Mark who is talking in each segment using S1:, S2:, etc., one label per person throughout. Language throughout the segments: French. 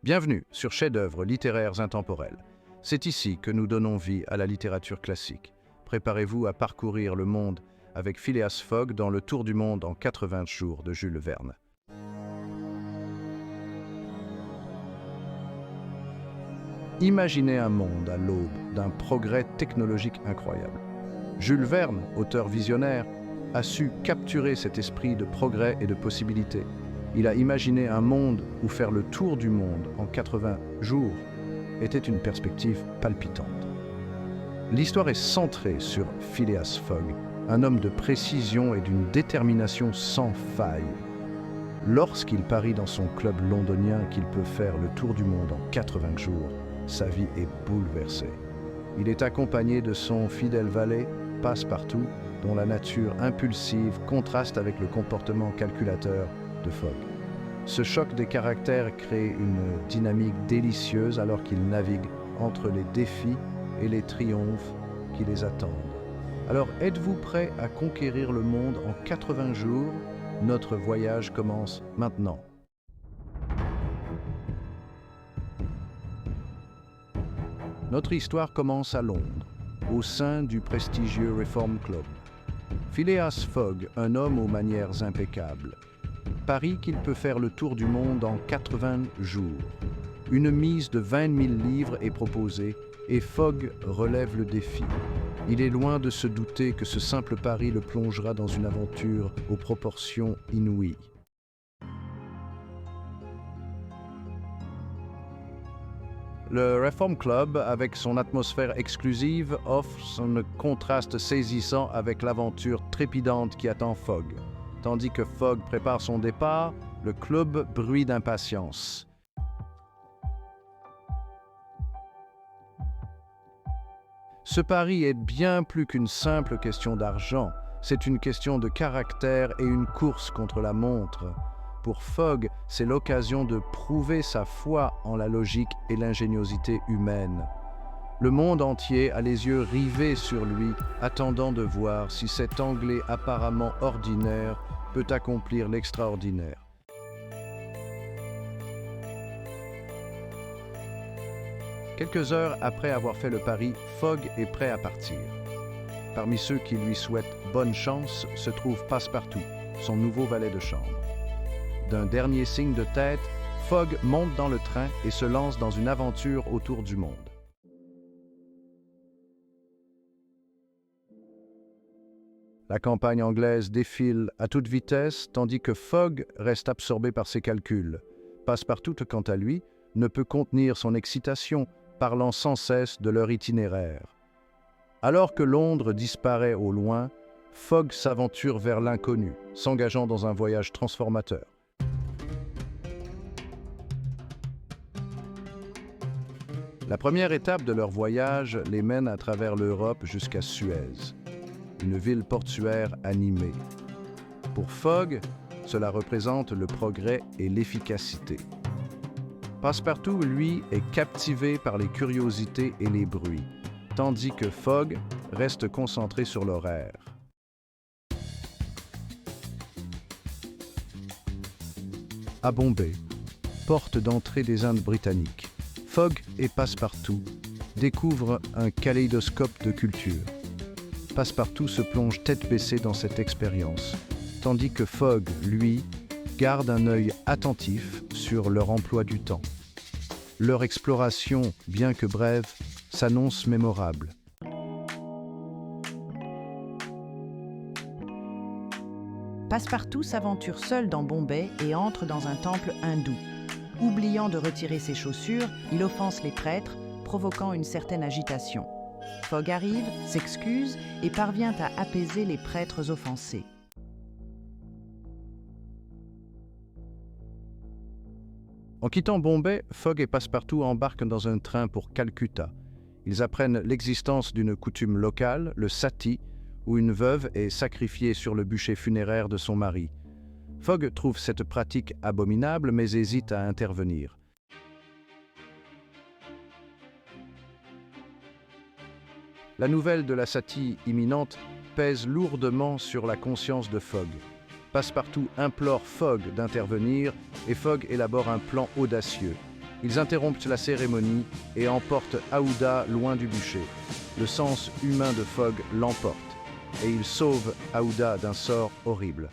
S1: Bienvenue sur Chefs-d'œuvre littéraires intemporels. C'est ici que nous donnons vie à la littérature classique. Préparez-vous à parcourir le monde avec Phileas Fogg dans le Tour du monde en 80 jours de Jules Verne. Imaginez un monde à l'aube d'un progrès technologique incroyable. Jules Verne, auteur visionnaire, a su capturer cet esprit de progrès et de possibilités. Il a imaginé un monde où faire le tour du monde en 80 jours était une perspective palpitante. L'histoire est centrée sur Phileas Fogg, un homme de précision et d'une détermination sans faille. Lorsqu'il parie dans son club londonien qu'il peut faire le tour du monde en 80 jours, sa vie est bouleversée. Il est accompagné de son fidèle valet, Passepartout, dont la nature impulsive contraste avec le comportement calculateur de Fogg. Ce choc des caractères crée une dynamique délicieuse alors qu'ils naviguent entre les défis et les triomphes qui les attendent. Alors êtes-vous prêt à conquérir le monde en 80 jours? Notre voyage commence maintenant. Notre histoire commence à Londres, au sein du prestigieux Reform Club. Phileas Fogg, un homme aux manières impeccables, parie qu'il peut faire le tour du monde en 80 jours. Une mise de 20 000 livres est proposée et Fogg relève le défi. Il est loin de se douter que ce simple pari le plongera dans une aventure aux proportions inouïes. Le Reform Club, avec son atmosphère exclusive, offre un contraste saisissant avec l'aventure trépidante qui attend Fogg. Tandis que Fogg prépare son départ, le club bruit d'impatience. Ce pari est bien plus qu'une simple question d'argent. C'est une question de caractère et une course contre la montre. Pour Fogg, c'est l'occasion de prouver sa foi en la logique et l'ingéniosité humaine. Le monde entier a les yeux rivés sur lui, attendant de voir si cet Anglais apparemment ordinaire peut accomplir l'extraordinaire. Quelques heures après avoir fait le pari, Fogg est prêt à partir. Parmi ceux qui lui souhaitent bonne chance se trouve Passepartout, son nouveau valet de chambre. D'un dernier signe de tête, Fogg monte dans le train et se lance dans une aventure autour du monde. La campagne anglaise défile à toute vitesse, tandis que Fogg reste absorbé par ses calculs. Passepartout, quant à lui, ne peut contenir son excitation, parlant sans cesse de leur itinéraire. Alors que Londres disparaît au loin, Fogg s'aventure vers l'inconnu, s'engageant dans un voyage transformateur. La première étape de leur voyage les mène à travers l'Europe jusqu'à Suez, une ville portuaire animée. Pour Fogg, cela représente le progrès et l'efficacité. Passepartout, lui, est captivé par les curiosités et les bruits, tandis que Fogg reste concentré sur l'horaire. À Bombay, porte d'entrée des Indes britanniques, Fogg et Passepartout découvrent un kaléidoscope de culture. Passepartout se plonge tête baissée dans cette expérience, tandis que Fogg, lui, garde un œil attentif sur leur emploi du temps. Leur exploration, bien que brève, s'annonce mémorable.
S2: Passepartout s'aventure seul dans Bombay et entre dans un temple hindou. Oubliant de retirer ses chaussures, il offense les prêtres, provoquant une certaine agitation. Fogg arrive, s'excuse et parvient à apaiser les prêtres offensés.
S1: En quittant Bombay, Fogg et Passepartout embarquent dans un train pour Calcutta. Ils apprennent l'existence d'une coutume locale, le sati, où une veuve est sacrifiée sur le bûcher funéraire de son mari. Fogg trouve cette pratique abominable mais hésite à intervenir. La nouvelle de la sati imminente pèse lourdement sur la conscience de Fogg. Passepartout implore Fogg d'intervenir et Fogg élabore un plan audacieux. Ils interrompent la cérémonie et emportent Aouda loin du bûcher. Le sens humain de Fogg l'emporte et ils sauvent Aouda d'un sort horrible.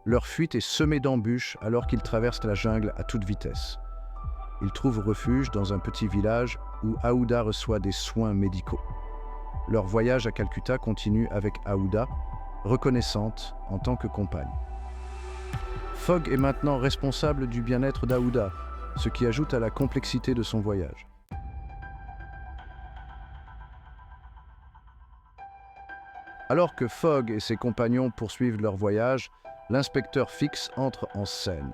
S1: Leur fuite est semée d'embûches alors qu'ils traversent la jungle à toute vitesse. Ils trouvent refuge dans un petit village où Aouda reçoit des soins médicaux. Leur voyage à Calcutta continue avec Aouda, reconnaissante en tant que compagne. Fogg est maintenant responsable du bien-être d'Aouda, ce qui ajoute à la complexité de son voyage. Alors que Fogg et ses compagnons poursuivent leur voyage, l'inspecteur Fix entre en scène.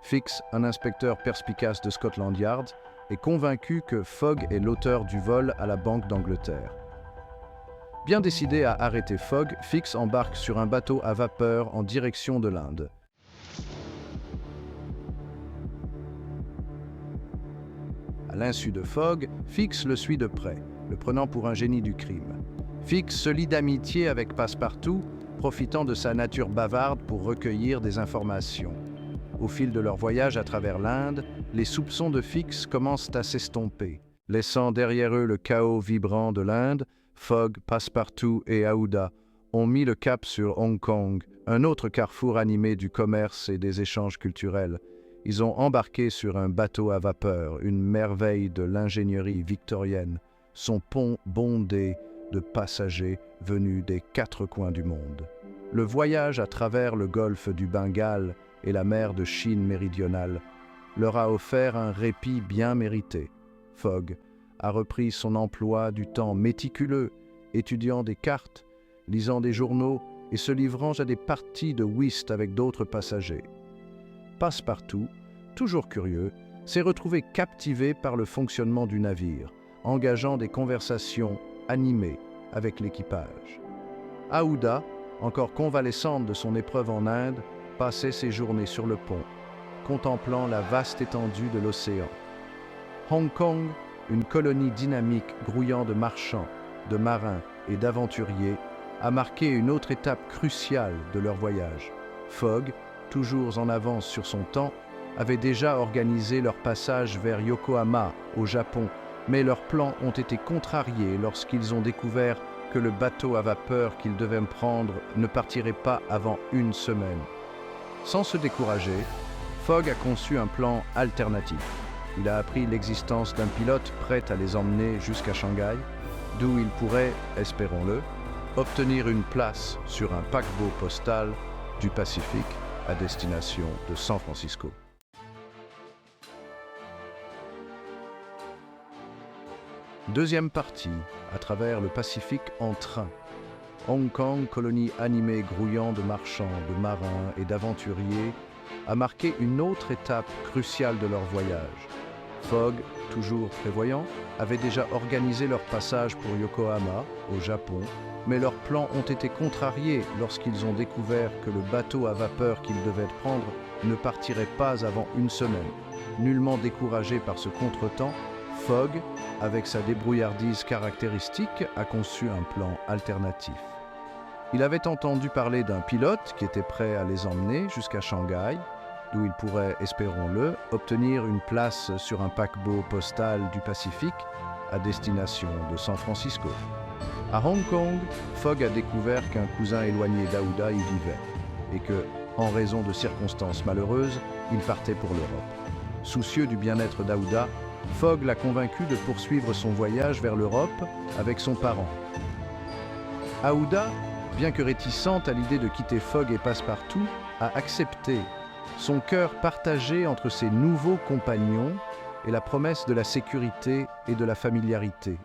S1: Fix, un inspecteur perspicace de Scotland Yard, est convaincu que Fogg est l'auteur du vol à la Banque d'Angleterre. Bien décidé à arrêter Fogg, Fix embarque sur un bateau à vapeur en direction de l'Inde. À l'insu de Fogg, Fix le suit de près, le prenant pour un génie du crime. Fix se lie d'amitié avec Passepartout, profitant de sa nature bavarde pour recueillir des informations. Au fil de leur voyage à travers l'Inde, les soupçons de Fix commencent à s'estomper. Laissant derrière eux le chaos vibrant de l'Inde, Fogg, Passepartout et Aouda ont mis le cap sur Hong Kong, un autre carrefour animé du commerce et des échanges culturels. Ils ont embarqué sur un bateau à vapeur, une merveille de l'ingénierie victorienne, son pont bondé de passagers venus des 4 coins du monde. Le voyage à travers le golfe du Bengale et la mer de Chine méridionale leur a offert un répit bien mérité. Fogg a repris son emploi du temps méticuleux, étudiant des cartes, lisant des journaux et se livrant à des parties de whist avec d'autres passagers. Passepartout, toujours curieux, s'est retrouvé captivé par le fonctionnement du navire, engageant des conversations animées avec l'équipage. Aouda, encore convalescente de son épreuve en Inde, passait ses journées sur le pont, contemplant la vaste étendue de l'océan. Hong Kong, une colonie dynamique grouillant de marchands, de marins et d'aventuriers, a marqué une autre étape cruciale de leur voyage. Fogg, toujours en avance sur son temps, avait déjà organisé leur passage vers Yokohama, au Japon, mais leurs plans ont été contrariés lorsqu'ils ont découvert que le bateau à vapeur qu'ils devaient prendre ne partirait pas avant une semaine. Sans se décourager, Fogg a conçu un plan alternatif. Il a appris l'existence d'un pilote prêt à les emmener jusqu'à Shanghai, d'où il pourrait, espérons-le, obtenir une place sur un paquebot postal du Pacifique à destination de San Francisco. Deuxième partie, à travers le Pacifique en train. Hong Kong, colonie animée grouillant de marchands, de marins et d'aventuriers, a marqué une autre étape cruciale de leur voyage. Fogg, toujours prévoyant, avait déjà organisé leur passage pour Yokohama, au Japon, mais leurs plans ont été contrariés lorsqu'ils ont découvert que le bateau à vapeur qu'ils devaient prendre ne partirait pas avant une semaine. Nullement découragé par ce contretemps, Fogg, avec sa débrouillardise caractéristique, a conçu un plan alternatif. Il avait entendu parler d'un pilote qui était prêt à les emmener jusqu'à Shanghai, d'où il pourrait, espérons-le, obtenir une place sur un paquebot postal du Pacifique à destination de San Francisco. À Hong Kong, Fogg a découvert qu'un cousin éloigné d'Aouda y vivait et que, en raison de circonstances malheureuses, il partait pour l'Europe. Soucieux du bien-être d'Aouda, Fogg l'a convaincu de poursuivre son voyage vers l'Europe avec son parent. Aouda, bien que réticente à l'idée de quitter Fogg et Passepartout, a accepté, son cœur partagé entre ses nouveaux compagnons et la promesse de la sécurité et de la familiarité.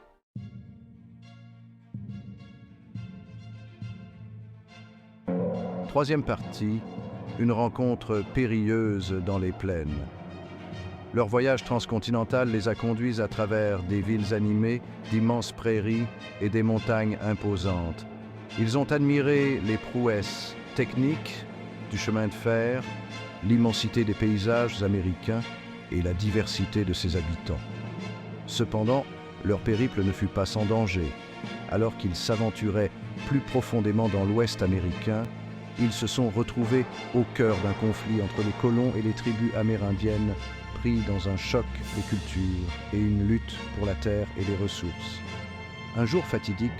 S1: Troisième partie, une rencontre périlleuse dans les plaines. Leur voyage transcontinental les a conduits à travers des villes animées, d'immenses prairies et des montagnes imposantes. Ils ont admiré les prouesses techniques du chemin de fer, l'immensité des paysages américains et la diversité de ses habitants. Cependant, leur périple ne fut pas sans danger. Alors qu'ils s'aventuraient plus profondément dans l'Ouest américain, Ils se sont retrouvés au cœur d'un conflit entre les colons et les tribus amérindiennes, pris dans un choc des cultures et une lutte pour la terre et les ressources. Un jour fatidique,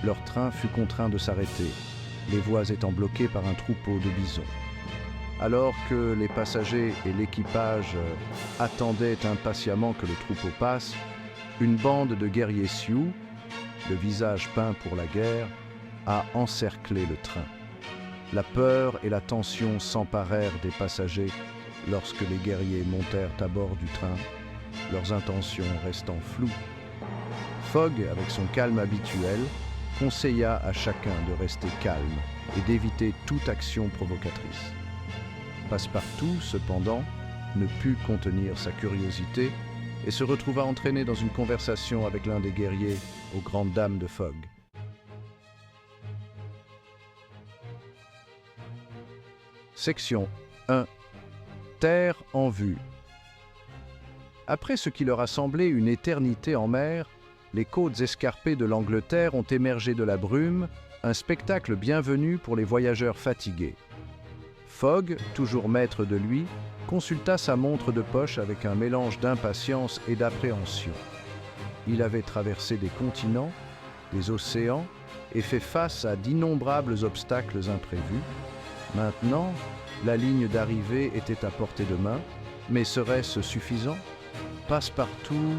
S1: leur train fut contraint de s'arrêter, les voies étant bloquées par un troupeau de bisons. Alors que les passagers et l'équipage attendaient impatiemment que le troupeau passe, une bande de guerriers Sioux, le visage peint pour la guerre, a encerclé le train. La peur et la tension s'emparèrent des passagers lorsque les guerriers montèrent à bord du train, leurs intentions restant floues. Fogg, avec son calme habituel, conseilla à chacun de rester calme et d'éviter toute action provocatrice. Passepartout, cependant, ne put contenir sa curiosité et se retrouva entraîné dans une conversation avec l'un des guerriers aux grandes dames de Fogg. Section 1. Terre en vue. Après ce qui leur a semblé une éternité en mer, les côtes escarpées de l'Angleterre ont émergé de la brume, un spectacle bienvenu pour les voyageurs fatigués. Fogg, toujours maître de lui, consulta sa montre de poche avec un mélange d'impatience et d'appréhension. Il avait traversé des continents, des océans et fait face à d'innombrables obstacles imprévus. Maintenant, la ligne d'arrivée était à portée de main, mais serait-ce suffisant? Passepartout,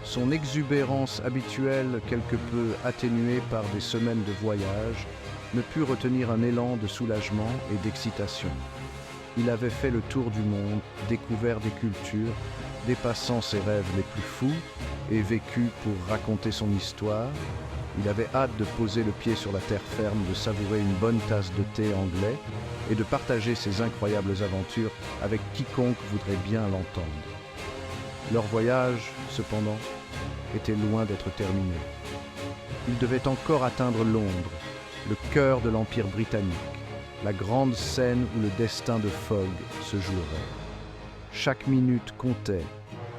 S1: son exubérance habituelle quelque peu atténuée par des semaines de voyage, ne put retenir un élan de soulagement et d'excitation. Il avait fait le tour du monde, découvert des cultures, dépassant ses rêves les plus fous et vécu pour raconter son histoire. Il avait hâte de poser le pied sur la terre ferme, de savourer une bonne tasse de thé anglais et de partager ses incroyables aventures avec quiconque voudrait bien l'entendre. Leur voyage, cependant, était loin d'être terminé. Ils devaient encore atteindre Londres, le cœur de l'Empire britannique, la grande scène où le destin de Fogg se jouerait. Chaque minute comptait,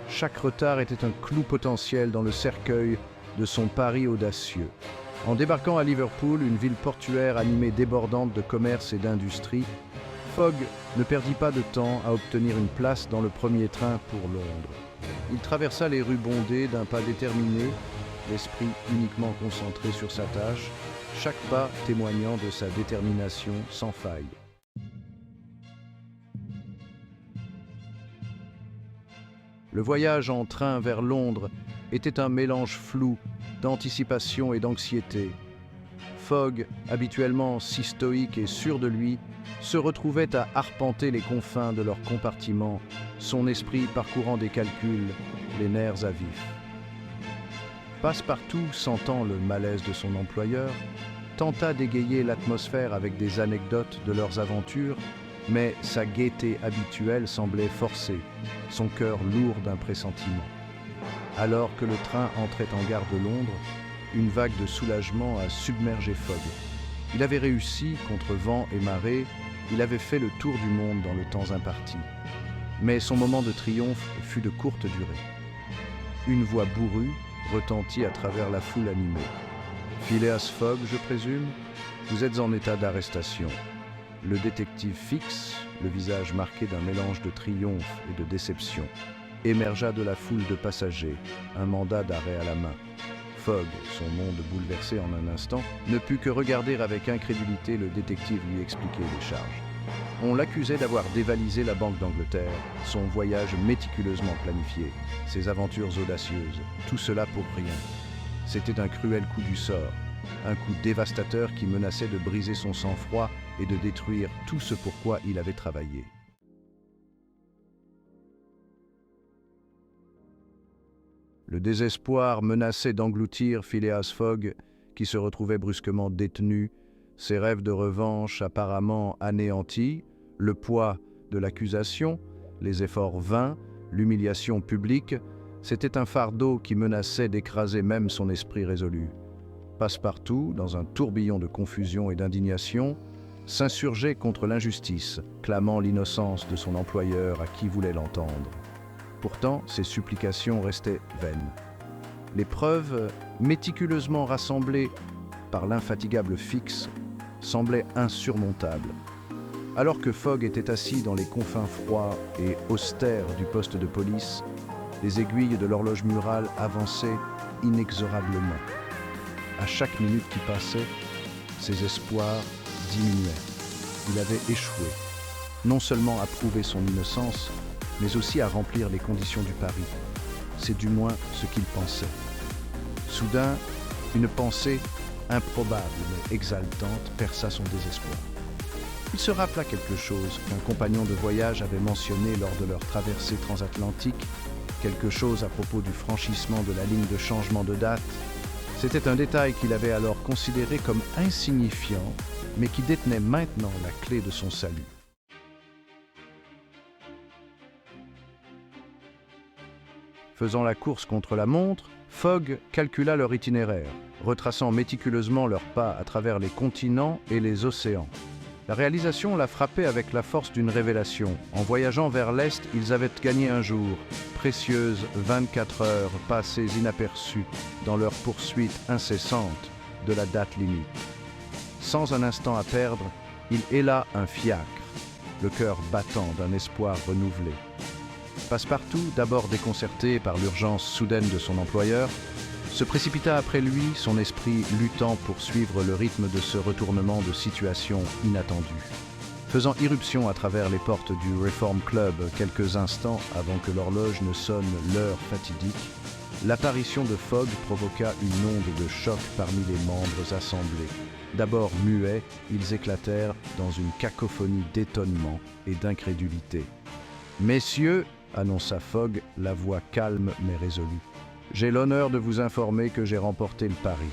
S1: chaque retard était un clou potentiel dans le cercueil de son pari audacieux. En débarquant à Liverpool, une ville portuaire animée débordante de commerce et d'industrie, Fogg ne perdit pas de temps à obtenir une place dans le premier train pour Londres. Il traversa les rues bondées d'un pas déterminé, l'esprit uniquement concentré sur sa tâche, chaque pas témoignant de sa détermination sans faille. Le voyage en train vers Londres était un mélange flou d'anticipation et d'anxiété. Fogg, habituellement si stoïque et sûr de lui, se retrouvait à arpenter les confins de leur compartiment, son esprit parcourant des calculs, les nerfs à vif. Passepartout, sentant le malaise de son employeur, tenta d'égayer l'atmosphère avec des anecdotes de leurs aventures, mais sa gaieté habituelle semblait forcée, son cœur lourd d'un pressentiment. Alors que le train entrait en gare de Londres, une vague de soulagement a submergé Fogg. Il avait réussi, contre vent et marée, il avait fait le tour du monde dans le temps imparti. Mais son moment de triomphe fut de courte durée. Une voix bourrue retentit à travers la foule animée. « Phileas Fogg, je présume, vous êtes en état d'arrestation. » Le détective Fix, le visage marqué d'un mélange de triomphe et de déception, émergea de la foule de passagers, un mandat d'arrêt à la main. Fogg, son monde bouleversé en un instant, ne put que regarder avec incrédulité le détective lui expliquer les charges. On l'accusait d'avoir dévalisé la Banque d'Angleterre, son voyage méticuleusement planifié, ses aventures audacieuses, tout cela pour rien. C'était un cruel coup du sort, un coup dévastateur qui menaçait de briser son sang-froid et de détruire tout ce pourquoi il avait travaillé. Le désespoir menaçait d'engloutir Phileas Fogg, qui se retrouvait brusquement détenu, ses rêves de revanche apparemment anéantis, le poids de l'accusation, les efforts vains, l'humiliation publique, c'était un fardeau qui menaçait d'écraser même son esprit résolu. Passepartout, dans un tourbillon de confusion et d'indignation, s'insurgeait contre l'injustice, clamant l'innocence de son employeur à qui voulait l'entendre. Pourtant, ses supplications restaient vaines. Les preuves, méticuleusement rassemblées par l'infatigable Fix, semblait insurmontable. Alors que Fogg était assis dans les confins froids et austères du poste de police, les aiguilles de l'horloge murale avançaient inexorablement. À chaque minute qui passait, ses espoirs diminuaient. Il avait échoué, non seulement à prouver son innocence, mais aussi à remplir les conditions du pari. C'est du moins ce qu'il pensait. Soudain, une pensée improbable mais exaltante perça son désespoir. Il se rappela quelque chose qu'un compagnon de voyage avait mentionné lors de leur traversée transatlantique, quelque chose à propos du franchissement de la ligne de changement de date. C'était un détail qu'il avait alors considéré comme insignifiant, mais qui détenait maintenant la clé de son salut. Faisant la course contre la montre, Fogg calcula leur itinéraire, retraçant méticuleusement leurs pas à travers les continents et les océans. La réalisation l'a frappé avec la force d'une révélation. En voyageant vers l'Est, ils avaient gagné un jour, précieuses 24 heures passées inaperçues dans leur poursuite incessante de la date limite. Sans un instant à perdre, il héla un fiacre, le cœur battant d'un espoir renouvelé. Passepartout, d'abord déconcerté par l'urgence soudaine de son employeur, se précipita après lui, son esprit luttant pour suivre le rythme de ce retournement de situation inattendu. Faisant irruption à travers les portes du Reform Club quelques instants avant que l'horloge ne sonne l'heure fatidique, l'apparition de Fogg provoqua une onde de choc parmi les membres assemblés. D'abord muets, ils éclatèrent dans une cacophonie d'étonnement et d'incrédulité. « Messieurs !» annonça Fogg, la voix calme mais résolue. « J'ai l'honneur de vous informer que j'ai remporté le pari. »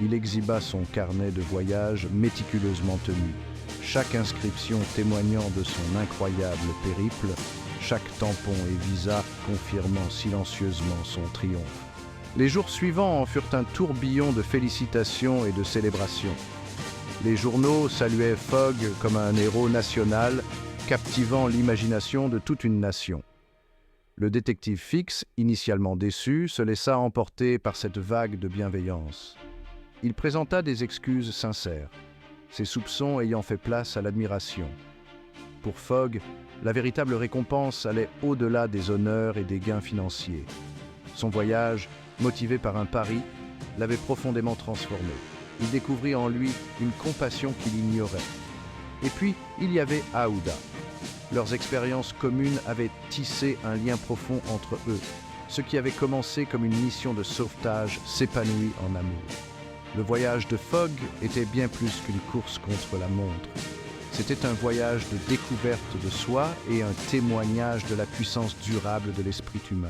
S1: Il exhiba son carnet de voyage méticuleusement tenu, chaque inscription témoignant de son incroyable périple, chaque tampon et visa confirmant silencieusement son triomphe. Les jours suivants en furent un tourbillon de félicitations et de célébrations. Les journaux saluaient Fogg comme un héros national, captivant l'imagination de toute une nation. Le détective Fix, initialement déçu, se laissa emporter par cette vague de bienveillance. Il présenta des excuses sincères, ses soupçons ayant fait place à l'admiration. Pour Fogg, la véritable récompense allait au-delà des honneurs et des gains financiers. Son voyage, motivé par un pari, l'avait profondément transformé. Il découvrit en lui une compassion qu'il ignorait. Et puis, il y avait Aouda. Leurs expériences communes avaient tissé un lien profond entre eux. Ce qui avait commencé comme une mission de sauvetage s'épanouit en amour. Le voyage de Fogg était bien plus qu'une course contre la montre. C'était un voyage de découverte de soi et un témoignage de la puissance durable de l'esprit humain.